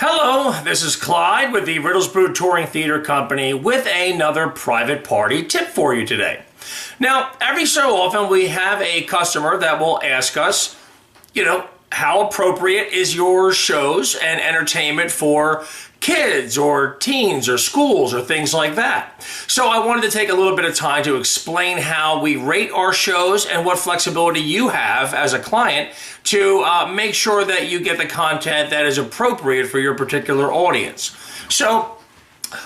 Hello, this is Clyde with the Riddlesbrood Touring Theater Company with another private party tip for you today. Now, every so often we have a customer that will ask us, how appropriate is your shows and entertainment for kids or teens or schools or things like that. So I wanted to take a little bit of time to explain how we rate our shows and what flexibility you have as a client to make sure that you get the content that is appropriate for your particular audience. So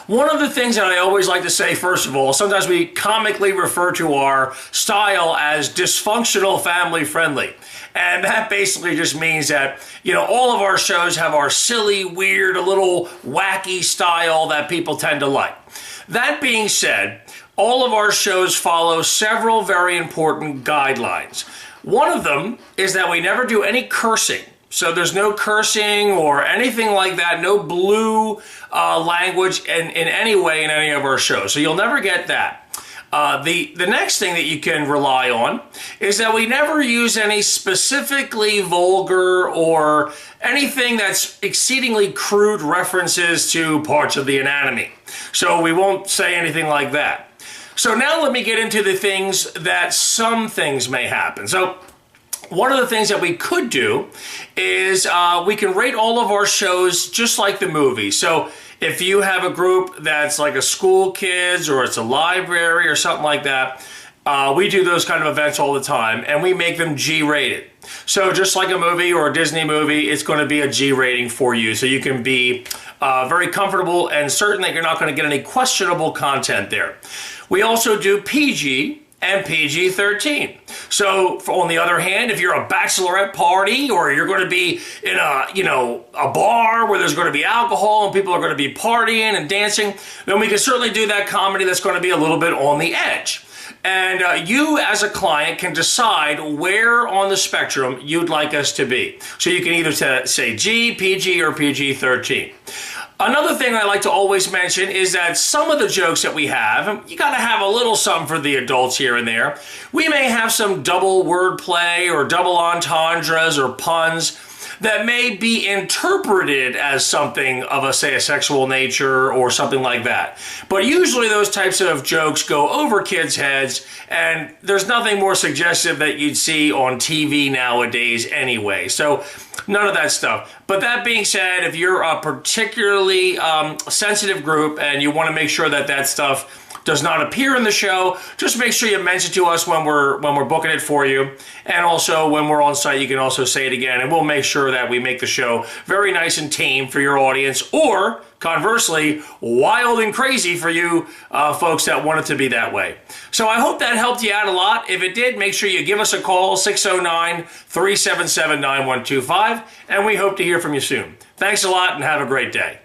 one of the things that I always like to say, first of all, sometimes we comically refer to our style as dysfunctional family friendly. And that basically just means that, all of our shows have our silly, weird, a little wacky style that people tend to like. That being said, all of our shows follow several very important guidelines. One of them is that we never do any cursing. So there's no cursing or anything like that, no blue language in any way in any of our shows. So you'll never get that. The next thing that you can rely on is that we never use any specifically vulgar or anything that's exceedingly crude references to parts of the anatomy. So we won't say anything like that. So now let me get into the things that some things may happen. So one of the things that we could do is we can rate all of our shows just like the movie. So if you have a group that's like a school kids or it's a library or something like that, we do those kind of events all the time and we make them G-rated. So just like a movie or a Disney movie, it's going to be a G rating for you. So you can be very comfortable and certain that you're not going to get any questionable content there. We also do PG and PG-13. So on the other hand, if you're a bachelorette party or you're going to be in a bar where there's going to be alcohol and people are going to be partying and dancing, then we can certainly do that comedy that's going to be a little bit on the edge. And you as a client can decide where on the spectrum you'd like us to be. So you can either say G, PG, or PG-13. Another thing I like to always mention is that some of the jokes that we have, you got to have a little something for the adults here and there. We may have some double wordplay or double entendres or puns that may be interpreted as something of a sexual nature or something like that. But usually those types of jokes go over kids' heads, and there's nothing more suggestive that you'd see on TV nowadays anyway. So none of that stuff. But that being said, if you're a particularly sensitive group and you want to make sure that that stuff does not appear in the show, just make sure you mention to us when we're booking it for you. And also when we're on site, you can also say it again, and we'll make sure that we make the show very nice and tame for your audience, or conversely, wild and crazy for you folks that want it to be that way. So I hope that helped you out a lot. If it did, make sure you give us a call, 609-377-9125, and we hope to hear from you soon. Thanks a lot and have a great day.